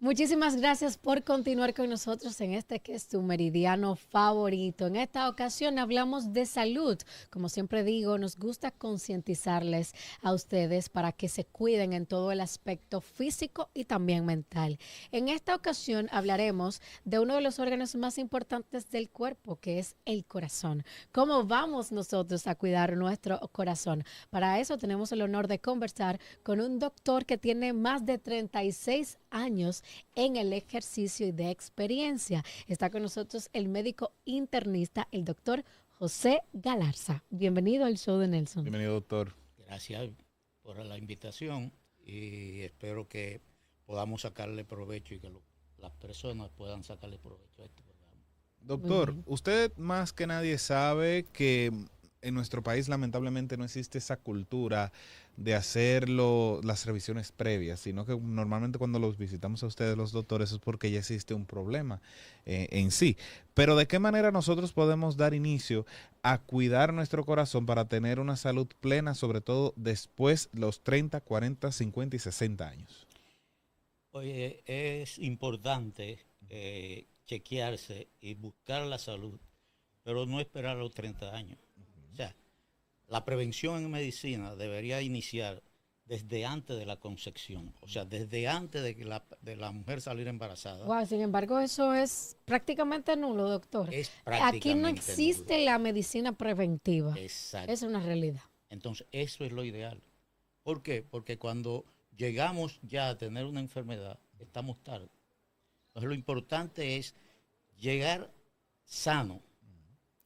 Muchísimas gracias por continuar con nosotros en este que es tu meridiano favorito. En esta ocasión hablamos de salud. Como siempre digo, nos gusta concientizarles a ustedes para que se cuiden en todo el aspecto físico y también mental. En esta ocasión hablaremos de uno de los órganos más importantes del cuerpo, que es el corazón. ¿Cómo vamos nosotros a cuidar nuestro corazón? Para eso tenemos el honor de conversar con un doctor que tiene más de 36 años en el ejercicio y de experiencia. Está con nosotros el médico internista, el doctor José Galarza. Bienvenido al show de Nelson. Bienvenido, doctor. Gracias por la invitación y espero que podamos sacarle provecho y que las personas puedan sacarle provecho a este programa. Doctor, usted más que nadie sabe que en nuestro país lamentablemente no existe esa cultura de hacer las revisiones previas, sino que normalmente cuando los visitamos a ustedes los doctores es porque ya existe un problema en sí. Pero ¿de qué manera nosotros podemos dar inicio a cuidar nuestro corazón para tener una salud plena, sobre todo después de los 30, 40, 50 y 60 años? Oye, es importante chequearse y buscar la salud, pero no esperar a los 30 años. O sea, la prevención en medicina debería iniciar desde antes de la concepción, o sea, desde antes de que la mujer salir embarazada. Wow, sin embargo, eso es prácticamente nulo, doctor. Es prácticamente Aquí no existe nulo. la medicina preventiva. Exacto. Es una realidad. Entonces, eso es lo ideal. ¿Por qué? Porque cuando llegamos ya a tener una enfermedad, estamos tarde. Entonces, lo importante es llegar sano,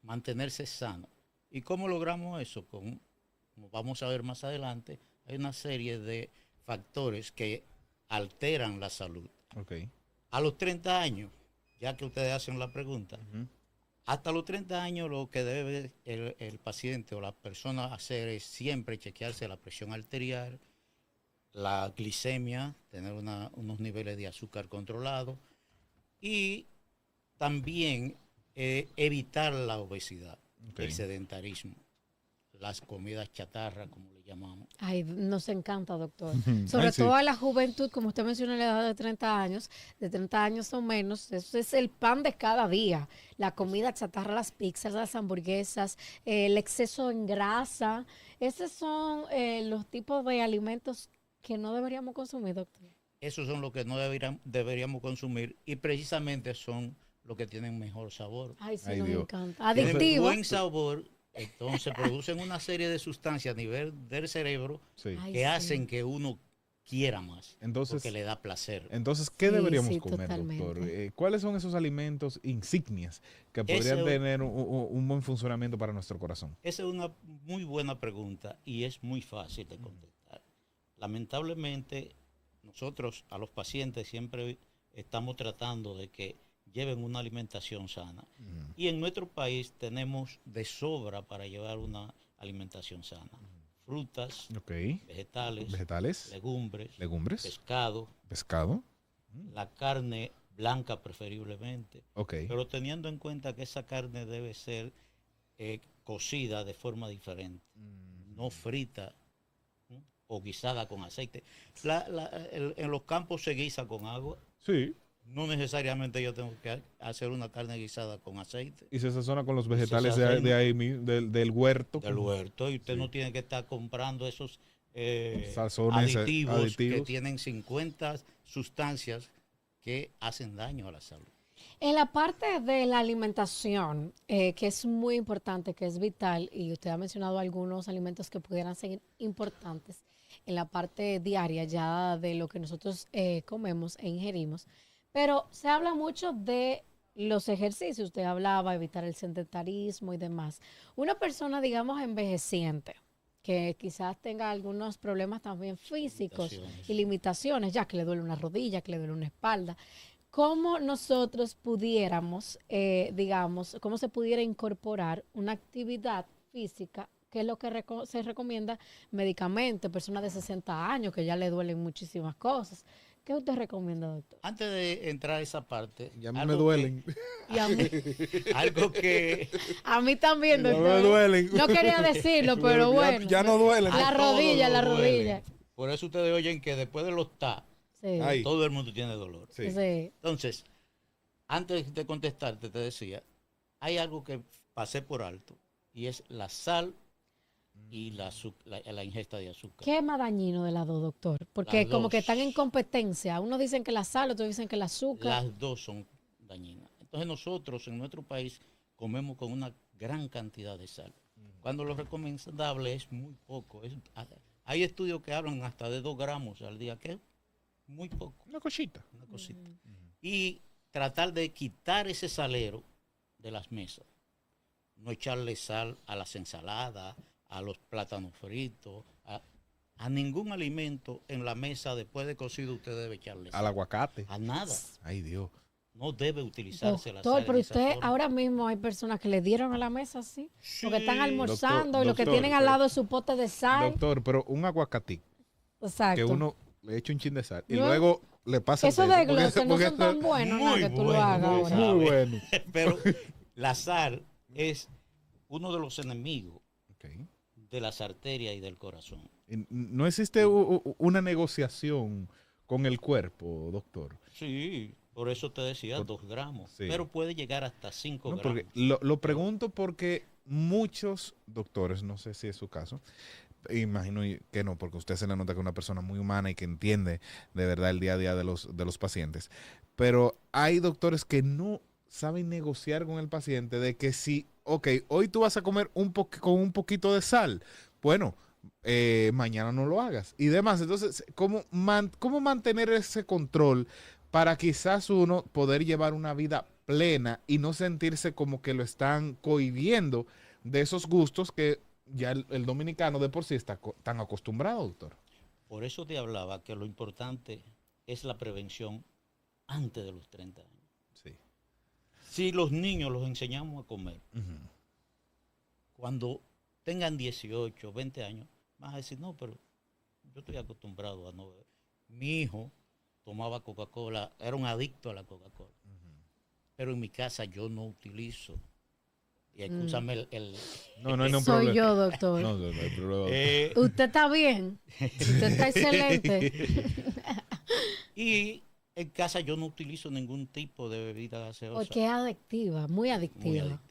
mantenerse sano. ¿Y cómo logramos eso? Como vamos a ver más adelante, hay una serie de factores que alteran la salud. Okay. A los 30 años, ya que ustedes hacen la pregunta, hasta los 30 años lo que debe el paciente o la persona hacer es siempre chequearse la presión arterial, la glicemia, tener unos niveles de azúcar controlados y también evitar la obesidad. Okay. El sedentarismo, las comidas chatarra, como le llamamos. Ay, nos encanta, doctor. Sobre todo a la juventud, como usted mencionó, en la edad de 30 años o menos, eso es el pan de cada día. La comida chatarra, las pizzas, las hamburguesas, el exceso en grasa. Esos son los tipos de alimentos que no deberíamos consumir, doctor. Esos son los que no deberíamos consumir y precisamente son los que tienen mejor sabor. Ay, sí, me encanta. Adictivo. Tienen buen sabor, entonces producen una serie de sustancias a nivel del cerebro que hacen que uno quiera más, entonces, porque le da placer. Entonces, ¿qué deberíamos comer, doctor? ¿Cuáles son esos alimentos insignias que podrían tener un buen funcionamiento para nuestro corazón? Esa es una muy buena pregunta y es muy fácil de contestar. Lamentablemente, nosotros a los pacientes siempre estamos tratando de que lleven una alimentación sana. Y en nuestro país tenemos de sobra para llevar una alimentación sana. Frutas, vegetales, legumbres, pescado, la carne blanca preferiblemente, pero teniendo en cuenta que esa carne debe ser cocida de forma diferente, no frita o guisada con aceite. En los campos se guisa con agua. Sí. No necesariamente yo tengo que hacer una carne guisada con aceite. Y se sazona con los vegetales de ahí, del huerto. Del huerto. Y usted no tiene que estar comprando esos aditivos que tienen 50 sustancias que hacen daño a la salud. En la parte de la alimentación, que es muy importante, que es vital, y usted ha mencionado algunos alimentos que pudieran ser importantes en la parte diaria ya de lo que nosotros comemos e ingerimos. Pero se habla mucho de los ejercicios. Usted hablaba de evitar el sedentarismo y demás. Una persona, digamos, envejeciente, que quizás tenga algunos problemas también físicos y limitaciones, ya que le duele una rodilla, que le duele una espalda. ¿Cómo nosotros pudiéramos, cómo se pudiera incorporar una actividad física, que es lo que se recomienda medicamentos, personas de 60 años que ya le duelen muchísimas cosas? ¿Qué usted recomienda, doctor? Antes de entrar a esa parte... Ya me duelen. Y a mí, algo que... A mí también, doctor. Ya me duelen. No quería decirlo, pero bueno. Ya no duelen. La rodilla. Por eso ustedes oyen que después de los TAC, Sí. Ay. Todo el mundo tiene dolor. Sí. Sí. Entonces, antes de contestarte, te decía, hay algo que pasé por alto y es la sal y la ingesta de azúcar. ¿Qué es más dañino de las dos, doctor? Porque Las como que dos. están en competencia. Unos dicen que la sal, otros dicen que el azúcar. Las dos son dañinas. Entonces nosotros en nuestro país comemos con una gran cantidad de sal. Cuando lo recomendable es muy poco. Hay estudios que hablan hasta de 2 gramos al día, que es muy poco, Una cosita. una cosita. Y tratar de quitar ese salero de las mesas. No echarle sal a las ensaladas, a los plátanos fritos, a ningún alimento en la mesa después de cocido usted debe echarle sal. Al aguacate. A nada. Ay, Dios. No debe utilizarse la Doctor, sal. pero en esa usted forma. ahora mismo hay personas que le dieron a la mesa así. Porque están Sí. almorzando y lo que Doctor, tienen al lado es su pote de sal. Doctor, pero un aguacatí Exacto. que uno le echa un chin de sal y No. luego le pasa Eso el de dedo, porque- gluten no porque son tan buenos, nada, muy que tú lo bueno, hagas muy ahora. sabe. Muy bueno. Pero la sal es uno de los enemigos Ok. de las arterias y del corazón. Y no existe una negociación con el cuerpo, doctor. Sí, por eso te decía 2 gramos. Sí. Pero puede llegar hasta 5 No, gramos. porque lo pregunto porque muchos doctores, no sé si es su caso, imagino que no, porque usted se le nota que es una persona muy humana y que entiende de verdad el día a día de los pacientes. Pero hay doctores que no saben negociar con el paciente de que si, ok, hoy tú vas a comer con un poquito de sal, bueno, mañana no lo hagas y demás. Entonces, ¿cómo mantener ese control para quizás uno poder llevar una vida plena y no sentirse como que lo están cohibiendo de esos gustos que ya el dominicano de por sí está tan acostumbrado, doctor? Por eso te hablaba que lo importante es la prevención antes de los 30 años. Sí. Si los niños los enseñamos a comer, Ujú. cuando tengan 18, 20 años, vas a decir, no, pero yo estoy acostumbrado a no beber. Mi hijo tomaba Coca-Cola, era un adicto a la Coca-Cola. Pero en mi casa yo no utilizo. Y escúchame No, no hay ningún Soy problema. yo, doctor. No, no hay problema. Usted está bien. Usted está excelente. Y en casa yo no utilizo ningún tipo de bebida gaseosa. Porque es adictiva, muy Muy adictiva. adictiva.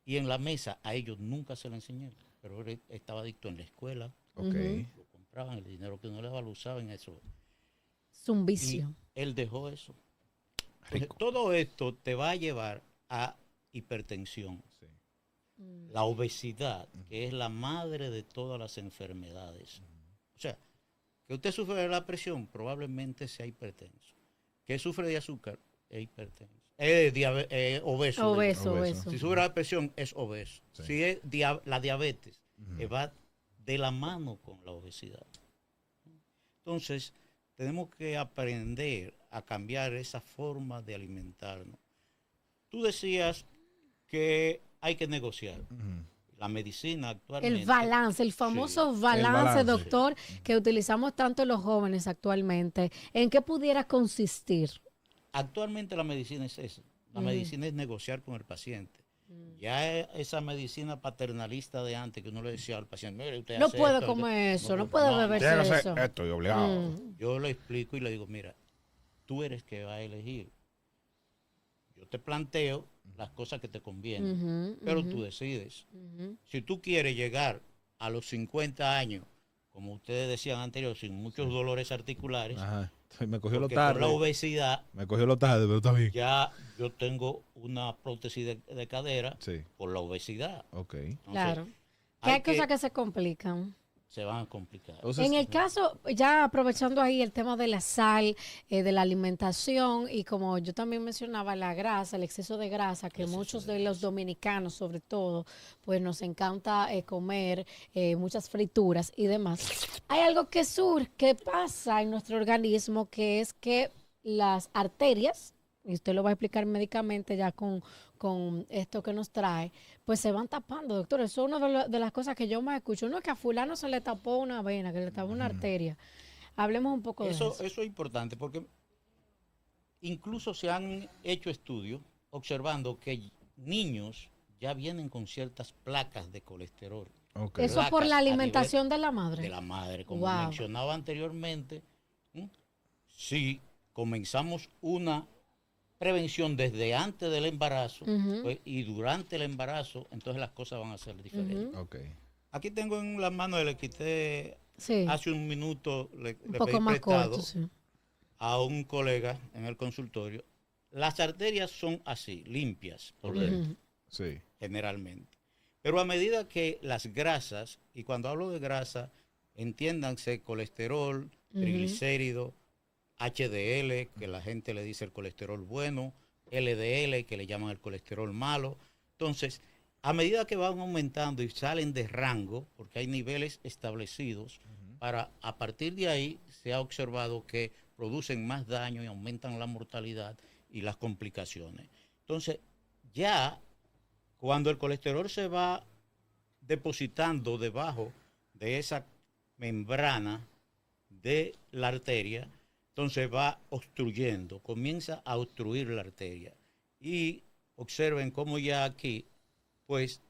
Y en la mesa a ellos nunca se le enseñé. Pero él estaba adicto en la escuela. Ok. Lo compraban, el dinero que no le daba lo usaba en eso. Es un Y vicio. él dejó eso. Entonces, Rico. todo esto te va a llevar a hipertensión, Sí. la obesidad, que es la madre de todas las enfermedades. O sea, que usted sufre de la presión, probablemente sea hipertenso. Que sufre de azúcar, es hipertenso. Obeso. Obeso, Obeso. obeso. Si sufre de la presión, es obeso. Sí. Si es la diabetes, va de la mano con la obesidad. Entonces, tenemos que aprender a cambiar esa forma de alimentarnos. Tú decías que hay que negociar. Ujú. La medicina actualmente. El balance, el famoso balance, balance. doctor, que utilizamos tanto los jóvenes actualmente. ¿En qué pudiera consistir? Actualmente la medicina es eso. La medicina es negociar con el paciente. Ya esa medicina paternalista de antes que uno le decía al paciente, mire, usted No hace puede esto, comer eso, no puede- puede beberse Tiene que ser eso. esto y obligado. Yo le explico y le digo, mira, tú eres que va a elegir. Yo te planteo las cosas que te convienen, Ujú, pero ujú, tú decides. ujú. Si tú quieres llegar a los 50 años, como ustedes decían anterior, sin muchos dolores articulares, Ajá. Me cogió lo porque con la tarde. obesidad Me cogió lo tarde, pero está bien. ya yo tengo una prótesis de cadera Sí. por la obesidad. Ok. Entonces, Claro. Que hay cosas que se complican. se van a complicar. Entonces, En el caso, ya aprovechando ahí el tema de la sal, de la alimentación y como yo también mencionaba la grasa, el exceso de grasa, que muchos de los dominicanos sobre todo, pues nos encanta comer muchas frituras y demás. Hay algo que surge, que pasa en nuestro organismo, que es que las arterias, y usted lo va a explicar médicamente ya con esto que nos trae, pues se van tapando, doctor. Eso es una de las cosas que yo más escucho. No es que a fulano se le tapó una vena, que le tapó una arteria. Hablemos un poco de eso. Eso es importante porque incluso se han hecho estudios observando que niños ya vienen con ciertas placas de colesterol ok. Eso placas por la a alimentación de la madre. de la madre. Como Wow. mencionaba anteriormente, Si comenzamos una prevención desde antes del embarazo pues, y durante el embarazo, entonces las cosas van a ser diferentes. Okay. Aquí tengo en la mano, le quité hace un minuto, le poco pedí más prestado corto, sí. a un colega en el consultorio. Las arterias son así, limpias por dentro, Sí. generalmente. Pero a medida que las grasas, y cuando hablo de grasa, entiéndanse colesterol, triglicéridos, HDL, que la gente le dice el colesterol bueno, LDL, que le llaman el colesterol malo. Entonces, a medida que van aumentando y salen de rango, porque hay niveles establecidos, a partir de ahí se ha observado que producen más daño y aumentan la mortalidad y las complicaciones. Entonces, ya cuando el colesterol se va depositando debajo de esa membrana de la arteria, entonces va obstruyendo, comienza a obstruir la arteria. Y observen cómo ya aquí, pues,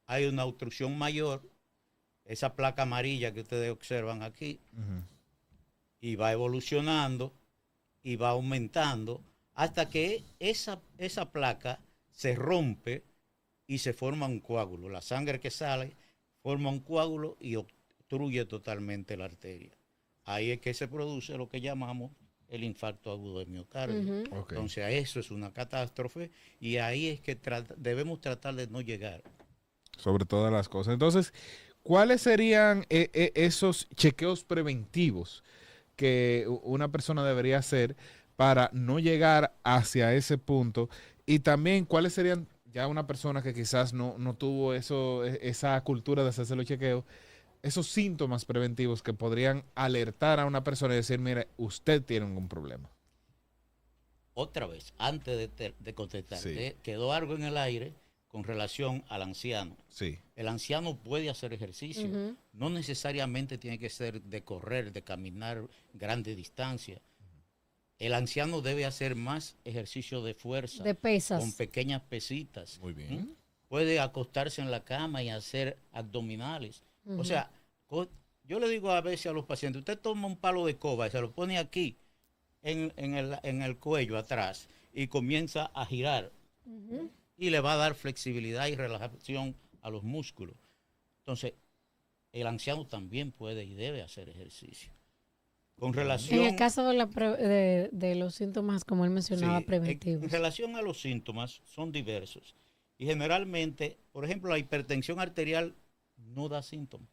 hay una obstrucción mayor, esa placa amarilla que ustedes observan aquí, y va evolucionando y va aumentando hasta que esa placa se rompe y se forma un coágulo. La sangre que sale forma un coágulo y obstruye totalmente la arteria. Ahí es que se produce lo que llamamos el infarto agudo de miocardio. Okay. Entonces, a eso es una catástrofe y ahí es que debemos tratar de no llegar. Sobre todas las cosas. Entonces, ¿cuáles serían esos chequeos preventivos que una persona debería hacer para no llegar hacia ese punto? Y también, ¿cuáles serían ya una persona que quizás no tuvo esa cultura de hacerse los chequeos, esos síntomas preventivos que podrían alertar a una persona y decir, mire, usted tiene un problema? Otra vez, antes de contestarte, quedó algo en el aire con relación al anciano. Sí. El anciano puede hacer ejercicio, no necesariamente tiene que ser de correr, de caminar grandes distancias. El anciano debe hacer más ejercicio de fuerza, de pesas, con pequeñas pesitas. Muy bien. Puede acostarse en la cama y hacer abdominales. O sea, yo le digo a veces a los pacientes, usted toma un palo de coba y se lo pone aquí en el cuello atrás y comienza a girar. Y le va a dar flexibilidad y relajación a los músculos. Entonces, el anciano también puede y debe hacer ejercicio. Con relación, en el caso de los síntomas, como él mencionaba, preventivos. En relación a los síntomas, son diversos. Y generalmente, por ejemplo, la hipertensión arterial no da síntomas.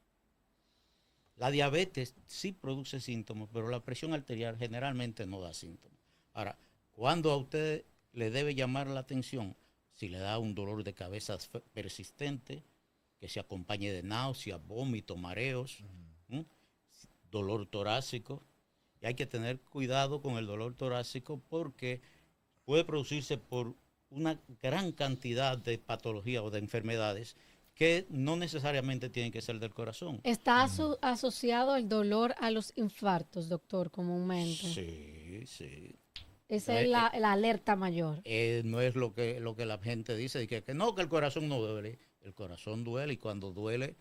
La diabetes sí produce síntomas, pero la presión arterial generalmente no da síntomas. Ahora, ¿cuándo a usted le debe llamar la atención? Si le da un dolor de cabeza persistente, que se acompañe de náuseas, vómitos, mareos, dolor torácico. Y hay que tener cuidado con el dolor torácico porque puede producirse por una gran cantidad de patologías o de enfermedades que no necesariamente tienen que ser del corazón. ¿Está asociado el dolor a los infartos, doctor, comúnmente? Sí, sí. Esa es la alerta mayor. No es lo que la gente dice, que no, que el corazón no duele. El corazón duele y cuando duele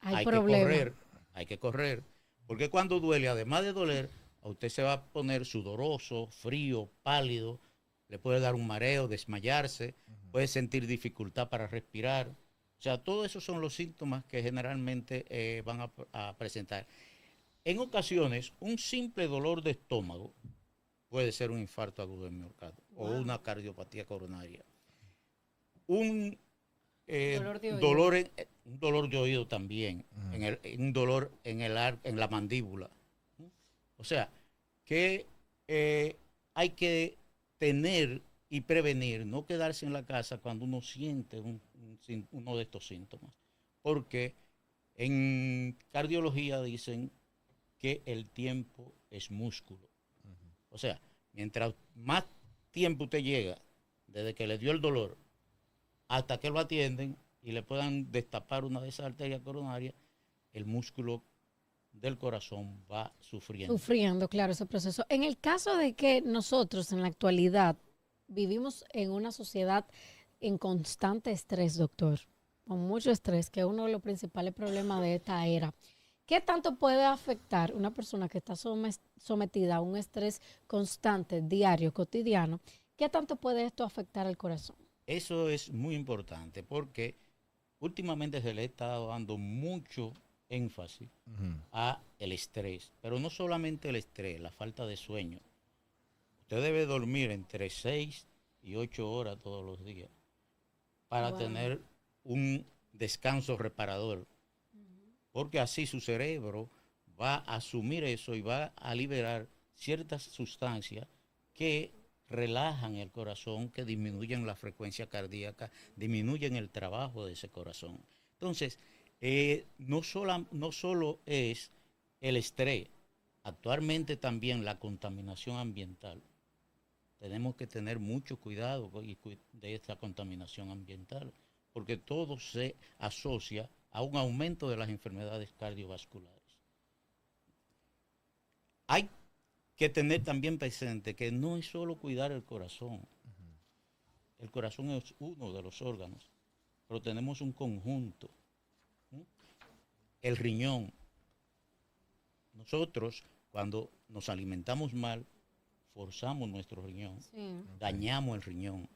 hay que correr. Porque cuando duele, además de doler, a usted se va a poner sudoroso, frío, pálido, le puede dar un mareo, desmayarse, puede sentir dificultad para respirar. O sea, todos esos son los síntomas que generalmente van a presentar. En ocasiones, un simple dolor de estómago puede ser un infarto agudo de miocardio o una cardiopatía coronaria. Un dolor de oído también, un dolor en la mandíbula. O sea, que hay que tener y prevenir, no quedarse en la casa cuando uno siente uno de estos síntomas. Porque en cardiología dicen que el tiempo es músculo. O sea, mientras más tiempo usted llega, desde que le dio el dolor, hasta que lo atienden y le puedan destapar una de esas arterias coronarias, el músculo del corazón va sufriendo. Sufriendo, claro, ese proceso. En el caso de que nosotros en la actualidad vivimos en una sociedad en constante estrés, doctor, con mucho estrés, que es uno de los principales problemas de esta era, ¿Qué tanto puede afectar una persona que está sometida a un estrés constante, diario, cotidiano? ¿Qué tanto puede esto afectar al corazón? Eso es muy importante porque últimamente se le ha estado dando mucho énfasis Ujú. a el estrés, pero no solamente el estrés, la falta de sueño. Usted debe dormir entre 6 y 8 horas todos los días para Wow. tener un descanso reparador, porque así su cerebro va a asumir eso y va a liberar ciertas sustancias que relajan el corazón, que disminuyen la frecuencia cardíaca, disminuyen el trabajo de ese corazón. Entonces, no solo es el estrés, actualmente también la contaminación ambiental. Tenemos que tener mucho cuidado de esta contaminación ambiental, porque todo se asocia a un aumento de las enfermedades cardiovasculares. Hay que tener también presente que no es solo cuidar el corazón es uno de los órganos, pero tenemos un conjunto. ¿Sí? El riñón. Nosotros, cuando nos alimentamos mal, forzamos nuestro riñón, Sí. dañamos el riñón.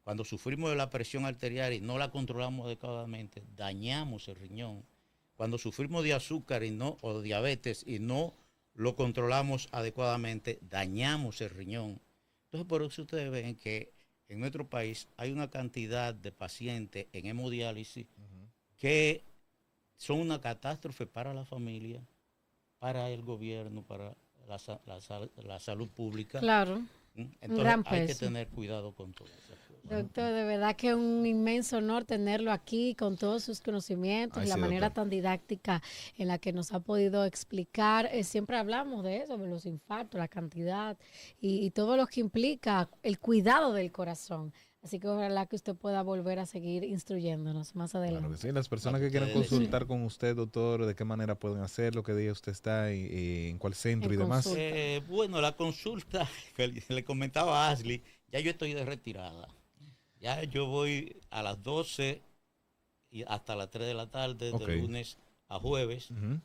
Cuando sufrimos de la presión arterial y no la controlamos adecuadamente, dañamos el riñón. Cuando sufrimos de azúcar o diabetes y no lo controlamos adecuadamente, dañamos el riñón. Entonces, por eso ustedes ven que en nuestro país hay una cantidad de pacientes en hemodiálisis que son una catástrofe para la familia, para el gobierno, para la salud pública. Claro, un Entonces gran hay que peso. tener cuidado con todo eso. Bueno, Doctor, de verdad que es un inmenso honor tenerlo aquí con todos sus conocimientos ay, y la sí, manera doctor. tan didáctica en la que nos ha podido explicar. Siempre hablamos de eso, de los infartos, la cantidad y todo lo que implica el cuidado del corazón. Así que ojalá que usted pueda volver a seguir instruyéndonos más Claro que adelante. sí. Las personas Para que que quieran ustedes consultar deseen. con usted, doctor, de qué manera pueden hacerlo, qué día usted está y en cuál centro En y demás. consulta. Bueno, la consulta que le comentaba a Ashley, ya yo estoy de retirada. Ya yo voy a las 12 y hasta las 3 de la tarde, de Ok. lunes a jueves. Ujú.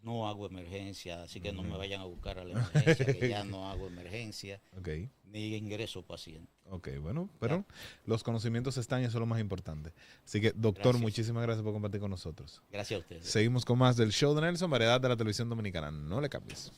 No hago emergencia, así que no me Ujú. vayan a buscar a la emergencia, que ya no hago emergencia, Ok, ni ingreso paciente. ok, bueno, Ya, pero los conocimientos están y eso es lo más importante. Así que, doctor, gracias. muchísimas gracias por compartir con nosotros. Gracias a ustedes. Seguimos con más del show de Nelson, variedad de la televisión dominicana. No le cambies.